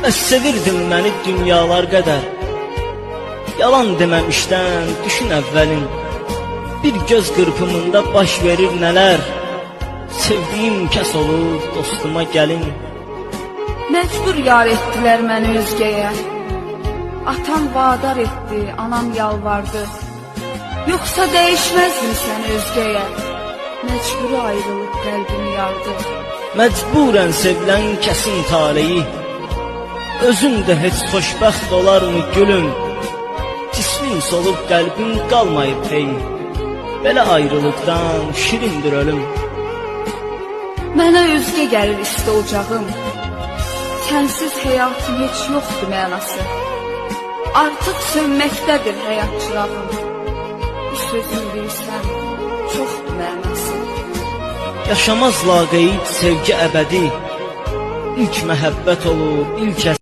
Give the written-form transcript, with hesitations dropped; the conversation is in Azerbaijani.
Sevirdin məni dünyalar qədər. Yalan deməmişdən düşün əvvəlin. Bir göz qırpımında baş verir nələr. Sevdiyim kəs olur dostuma gəlin. Məcbur yar etdilər məni özgəyə. Atam vadar etdi, anam yalvardı. Yoxsa dəyişməzdin sən özgəyə. Məcburi ayrılıb qəlbimi yardı. Məcburən sevilən kəsin taleyi. Özün də heç xoşbəxt olarmı gülüm? Cismin solub qəlbin qalmayıb hey. Belə ayrılıqdan şirindir ölüm. Mənə özgə gəlir isti ocağım. Sənsiz həyatın heç yoxdur mənası. Artıq sönməkdədir həyat çırağım. Bu sözün bilsən çoxdur mənası. Yaşamaz laqeyd sevgi əbədi. İlk məhəbbət olub ilk